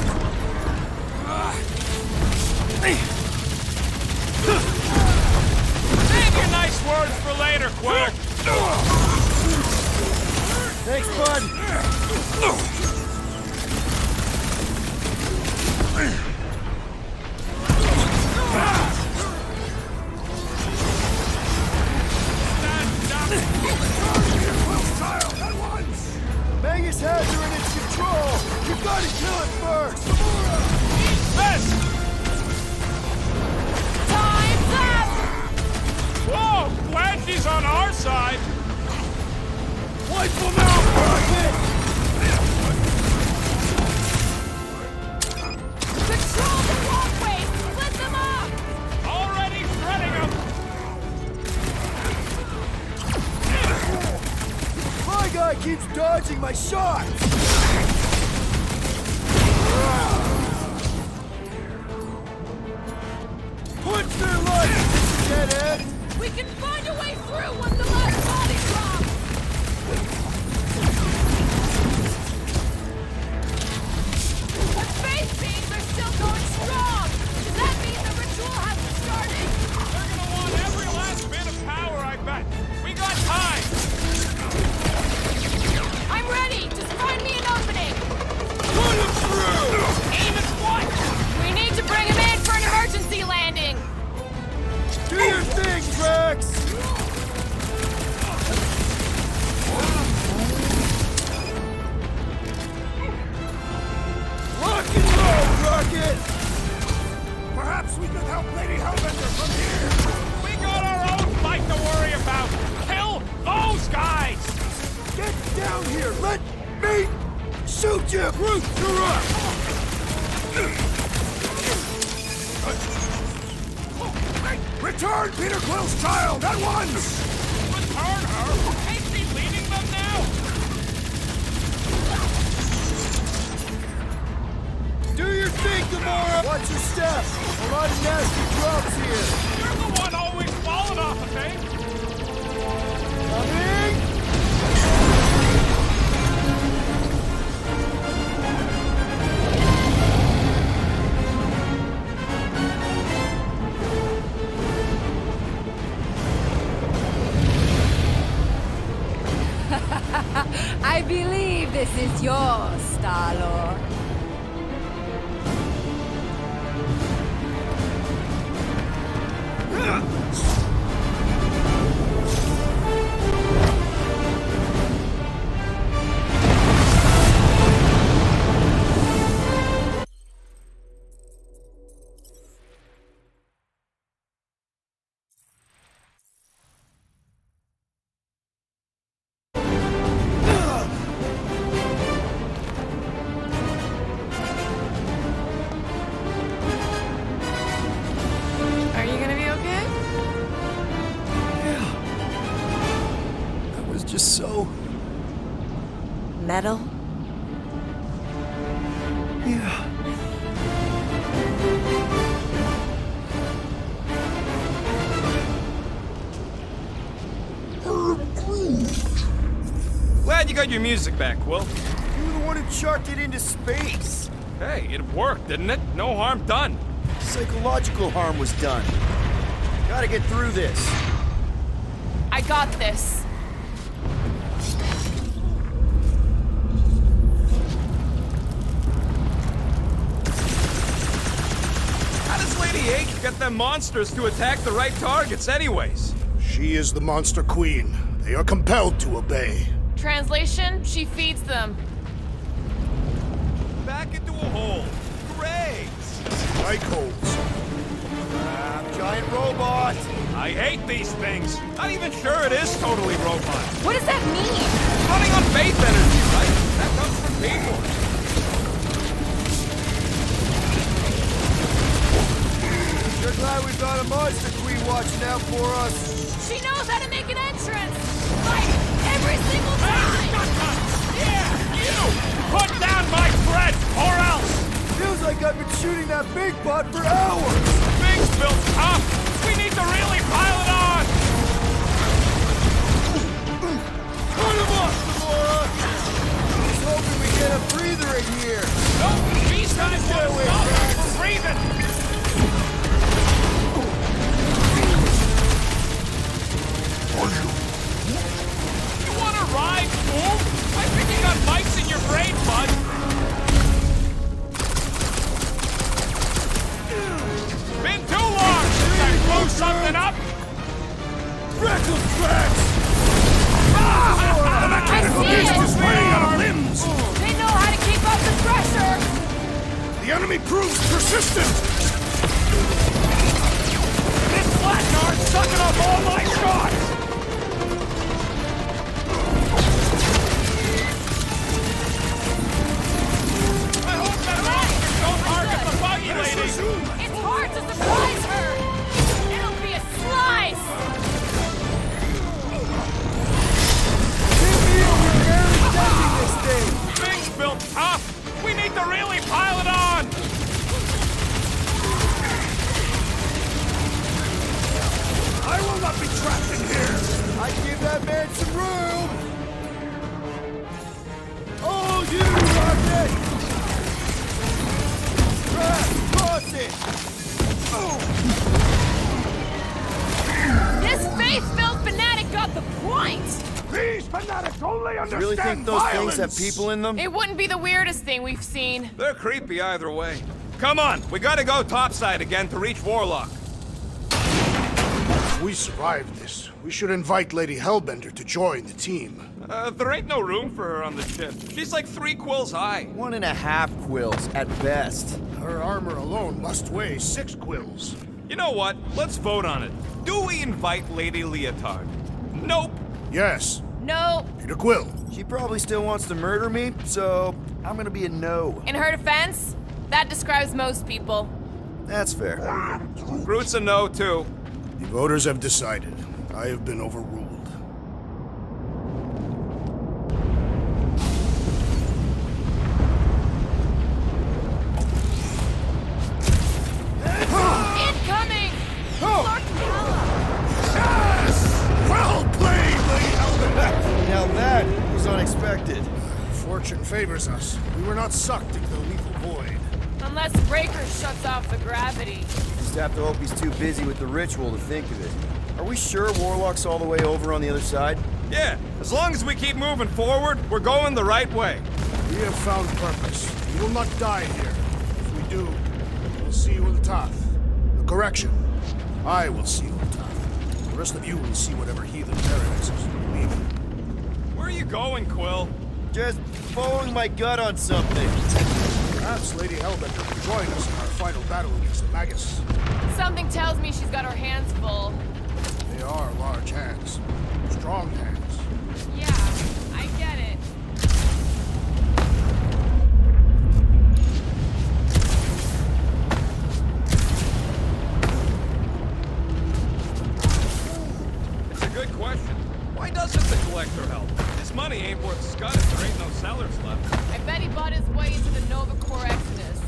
Save your nice words for later, Quirk. Thanks, bud! Magus has her in its control! You gotta kill it first! This! Time's up! Whoa! Glad she's on our side. Wipe them out, Rocket! my shot! Punch their life, deadhead! We can find a way through once the last body drops! The space beams are still going strong! Does that mean the ritual hasn't started? They're gonna want every last bit of power, I bet. We got time! I'm ready! Just find me an opening! Put him through! Aim at what? We need to bring him in for an emergency landing! Do your thing, Drax! Rock and roll, Rocket! Perhaps we could help Lady Hellbender from here! We got our own fight to worry about! Kill those guys! Get down here! Let me shoot you! Groot, you're up! Return Peter Quill's child at once! Return her? Ain't she leading them now? Do your thing, Gamora! Watch your step! A lot of nasty drops here! You're the one always falling off the thing! Coming! I believe this is yours, Star-Lord. Are you gonna be okay? That was just so... Metal? Yeah. Glad you got your music back, Quill. You were the one who chucked it into space. Hey, it worked, didn't it? No harm done. Psychological harm was done. Gotta get through this. I got this. How does Lady H get them monsters to attack the right targets anyways? She is the Monster Queen. They are compelled to obey. Translation, she feeds them. Back into a hole. Great! Like holes. Giant robot. I hate these things. Not even sure it is totally robot. What does that mean? Running on faith energy, right? That comes from people. Sure glad we've got a Monster Queen watching out for us. She knows how to make an entrance! Like, every single time! Yeah, you! Put down my threat, or else! Feels like I've been shooting that big butt for hours! Things built up! We need to really pile it on! Put him up, Gamora! Just hoping we get a breather in here! Nope, these guys Get won't away, stop us Drax. from breathing! You wanna ride, fool? I think you got mics in your brain, bud! Been too long since I blew something up! Freckle Drax! The mechanical see beast it. is running out of limbs! They know how to keep up the pressure! The enemy proves persistent! This flatnard's sucking up all my shots! I hope that monster don't target the buggy lady! It's hard to surprise her! It'll be a slice! Get me over there and defending this These fanatics only You understand really think those violence. things have people in them? It wouldn't be the weirdest thing we've seen. They're creepy either way. Come on, we gotta go topside again to reach Warlock. If we survive this, we should invite Lady Hellbender to join the team. There ain't no room for her on the ship. She's like 3 quills high. 1.5 quills at best. Her armor alone must weigh 6 quills. You know what? Let's vote on it. Do we invite Lady Leotard? Nope. Yes, No. Peter Quill. She probably still wants to murder me, so I'm gonna be a no. In her defense, that describes most people. That's fair. Groot's a no, too. The voters have decided. I have been overruled. Incoming! Lord Kala! Yes! Well played, Lady Hellbender! Now that was unexpected. Fortune favors us. We were not sucked into the lethal void. Unless Breaker shuts off the gravity. Just have to hope he's too busy with the ritual to think of it. Are we sure Warlock's all the way over on the other side? Yeah, as long as we keep moving forward, we're going the right way. We have found purpose. We will not die here. If we do, we'll see you in the Toth. Correction. I will see you in the Toth. The rest of you will see whatever heathen paradises you believe in. Where are you going, Quill? Just following my gut on something. Perhaps Lady Hellbender will join us in our final battle against the Magus. Something tells me she's got her hands full. They are large hands. Strong hands. Yeah, I get it. It's a good question. Why doesn't the Collector help? His money ain't worth scud if there ain't no sellers left. I bet he bought his way into the Nova Corps Exodus.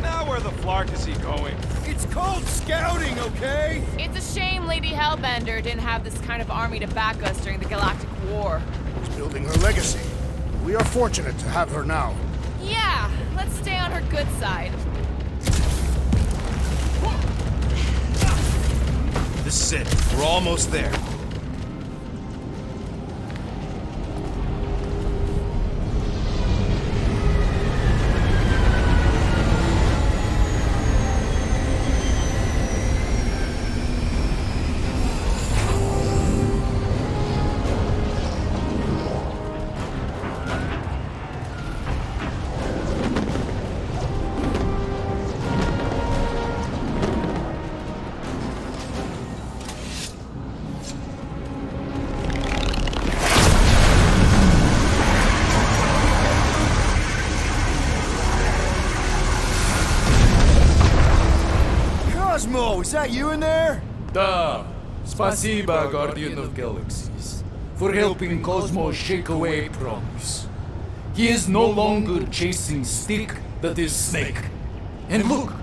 Now where the flark is he going? It's called scouting, okay? It's a shame Lady Hellbender didn't have this kind of army to back us during the Galactic War. She's building her legacy. We are fortunate to have her now. Yeah, let's stay on her good side. This is it. We're almost there. Cosmo, is that you in there? Da. Spasiba, Guardian of Galaxies, for helping Cosmo shake away promise. He is no longer chasing stick that is snake. And look,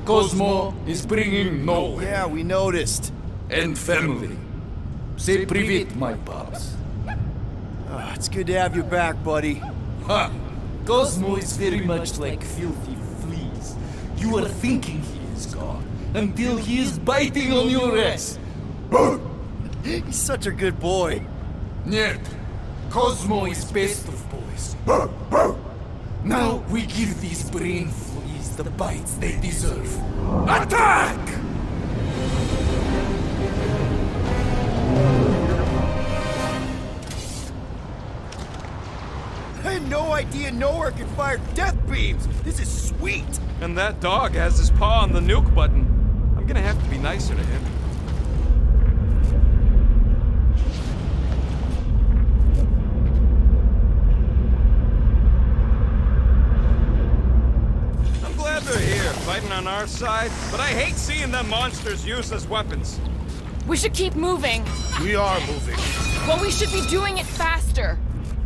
Cosmo is bringing nowhere. Yeah, we noticed. And family. Say privet, my pops. It's good to have you back, buddy. Ha! Cosmo is very much like filthy fleas. You are thinking he is gone until he is biting on your ass. He's such a good boy. Нет, Cosmo is best of boys. Now we give these brain fleas the bites they deserve. Attack! I had no idea nowhere could fire death beams. This is sweet. And that dog has his paw on the nuke button. I'm gonna have to be nicer to him. I'm glad they're here, fighting on our side, but I hate seeing them monsters used as weapons. We should keep moving. We are moving. Well, we should be doing it faster.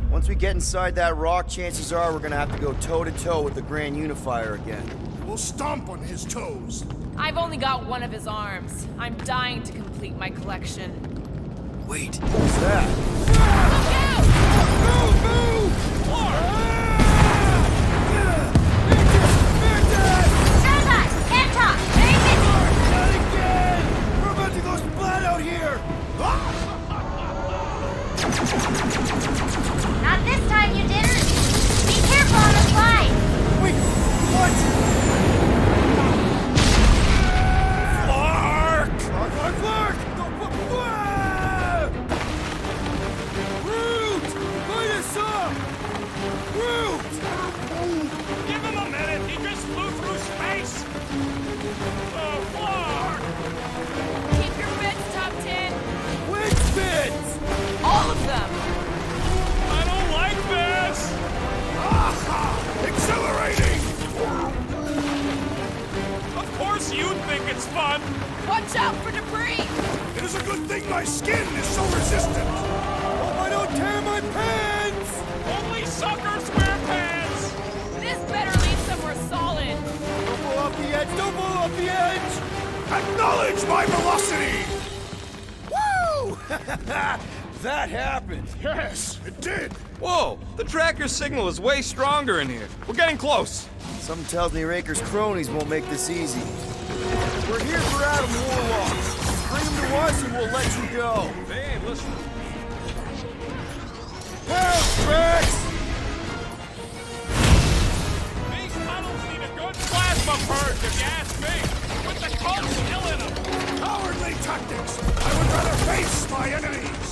Once we get inside that rock, chances are we're gonna have to go toe-to-toe with the Grand Unifier again. We'll stomp on his toes. I've only got one of his arms. I'm dying to complete my collection. Wait, what's that? Look out! Move, move! Stand by! Can't talk! Very busy! Not again! We're about to go splat out here! fun! Watch out for debris! It is a good thing my skin is so resistant. Hope I don't tear my pants! Only suckers wear pants! This better lead somewhere solid. Don't blow off the edge! Don't blow off the edge! Acknowledge my velocity! Woo! That happened! Yes, it did. Whoa! The tracker signal is way stronger in here. We're getting close. Something tells me Raker's cronies won't make this easy. We're here for Adam Warlock. Scream to us and we'll let you go. They ain't listening. Help, Rex! These tunnels need a good plasma purge, if you ask me. With the coke still in them. Cowardly tactics. I would rather face my enemies.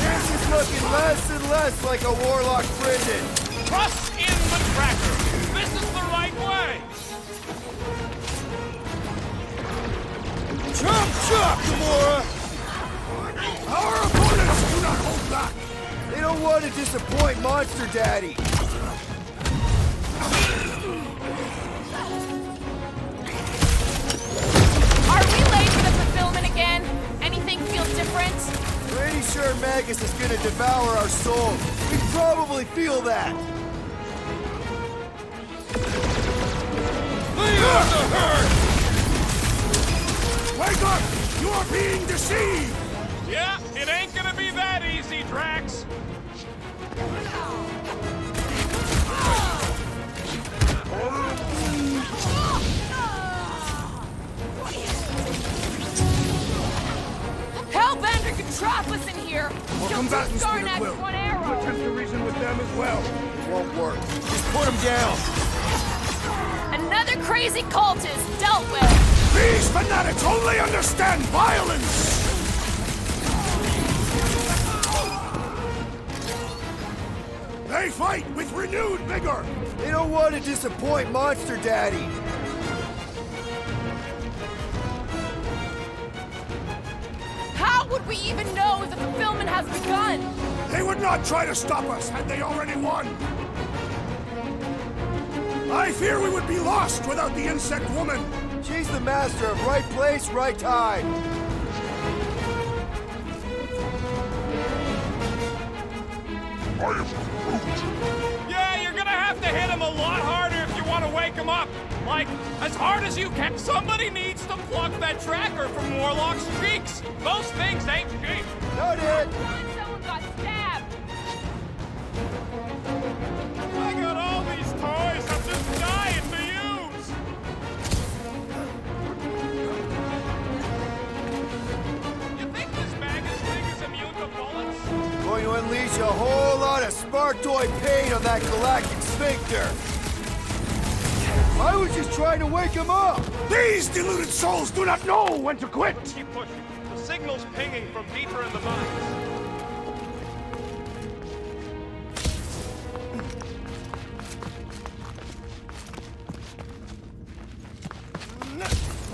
This is looking less and less like a Warlock prison. Trust in the tracker. This is the right way. Chop, chop, Gamora! Our opponents do not hold back. They don't want to disappoint Monster Daddy. Are we late for the fulfillment again? Anything feel different? Pretty sure Magus is gonna devour our souls. We probably feel that. Leave us the hurt! Wake up! You are being deceived! Yeah, it ain't gonna be that easy, Drax. Hellbender can trap us in here! More Kill combatants, two Peter Skarnaks Quill. with one You arrow! attempt to reason with them as well. Won't work. Just put him down. Another crazy cultist dealt with! These fanatics only understand violence! They fight with renewed vigor! They don't want to disappoint Monster Daddy. How would we even know the fulfillment has begun? They would not try to stop us had they already won! I fear we would be lost without the insect woman! She's the master of right place, right time. I am Groot. Yeah, you're gonna have to hit him a lot harder if you want to wake him up. Like, as hard as you can. Somebody needs to pluck that tracker from Warlock's cheeks. Those things ain't cheap. Not it. Someone got stabbed! I got all these toys I'm just dying to use. You think this Magus thing is immune to bullets? Going to unleash a whole lot of spark toy pain on that galactic sphincter. I was just trying to wake him up. These deluded souls do not know when to quit! Keep pushing. The signal's pinging from deeper in the mines.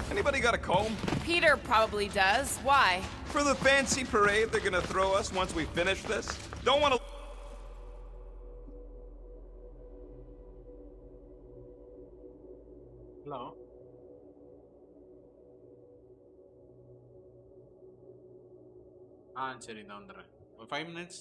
Anybody got a comb? Peter probably does. Why? For the fancy parade they're gonna throw us once we finish this? Don't wanna... hello சரி நான் வந்துடுறேன் ஒரு 5 minutes.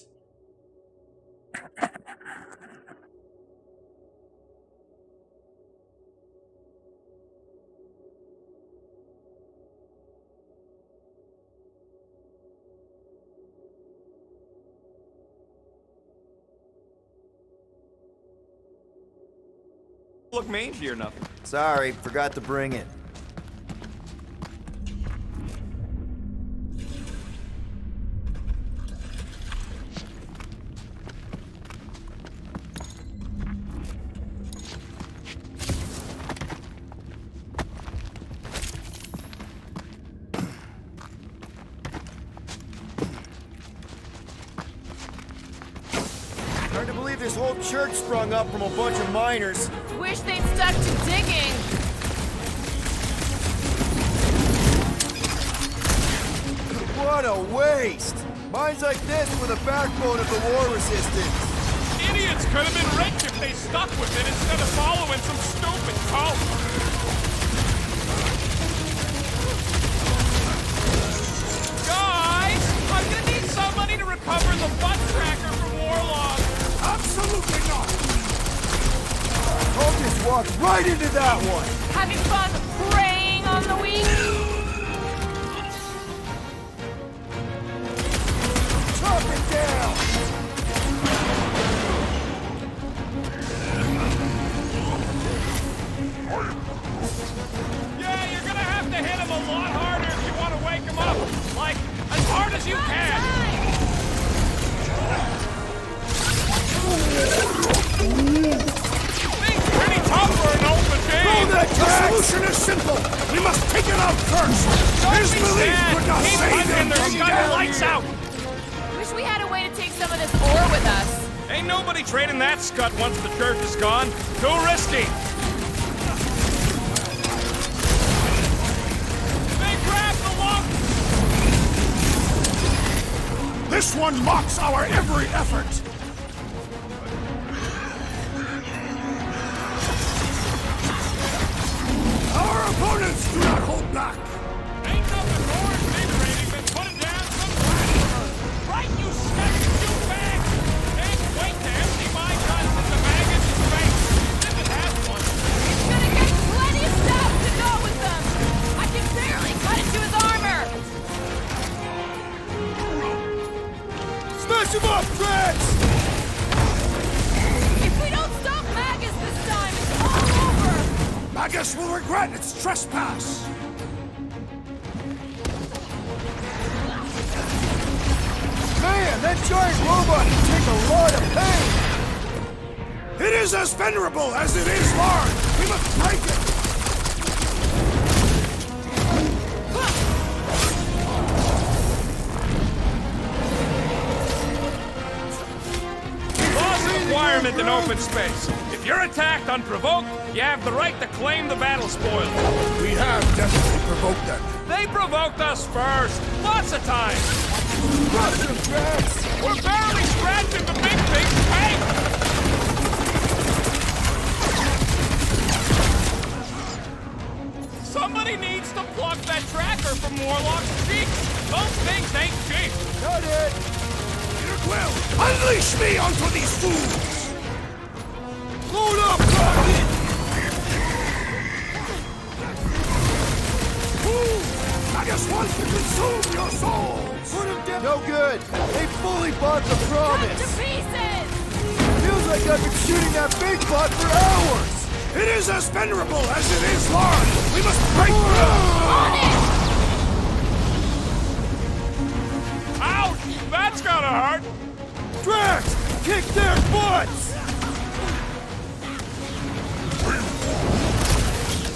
Look mangy or nothing. Sorry, forgot to bring it. Hard to believe this whole church sprung up from a bunch of miners. Wish they'd stuck to digging. What a waste. Mines like this were the backbone of the war resistance. It Pirates could have been rich if they stuck with it instead of following some stupid cult. Guys, I'm gonna need somebody to recover the butt tracker from Warlock. Absolutely not! I'll just walk right into that one. Having fun preying on the weak? Chop it down. Yeah, you're gonna have to hit him a lot harder if you want to wake him up. Like, as hard as you can. Things pretty tough for an open game. The solution is simple. We must take it out first. His belief could not Keep save hunting, him they're from shutting death. lights out. Wish we had a way to take some of this ore with us. Ain't nobody trading that scut once the church is gone. Too risky. They grabbed the lump. This one mocks our every effort. Our opponents do not hold back. Ain't nothing more invigorating than putting down some trash. Right, you stupid bag. Can't wait to empty my guns in the maggot's face. If it has one. He's gonna get plenty of stuff to go with them. I can barely cut into his armor. Smash him up, Drax! If we don't stop Magus this time, it's all over. Magus will regret its trespass. Man, that giant robot can take a lot of pain! It is as venerable as it is large. We must break it. Law's a requirement in open space. If you're attacked unprovoked, you have the right to claim the battle spoil. We have definitely provoked them. They provoked us first. Lots of times. Crush him, Drax! We're barely scratching the big thing's tank. Somebody needs to plug that tracker from Warlock's cheek. Those things ain't cheap. Got it! Peter Quill, unleash me onto these fools! Load up, Rocket! Magus wants to consume your souls! Put him down! No good! They fully bought the Cut promise! to pieces. Feels like I've been shooting that big bot for hours! It is as venerable as it is large! We must break through! On it. Ouch! That's gotta hurt. Drax! Kick their butts!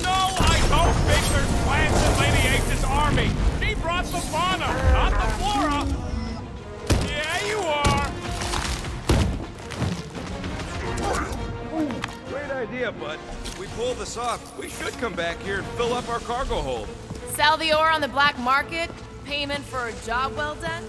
No, I don't think there's plans in Lady H's army. She brought the fauna, not the flora. Yeah, you are. Great idea, bud. If we pull this off, we should come back here and fill up our cargo hold. Sell the ore on the black market? Payment for a job well done?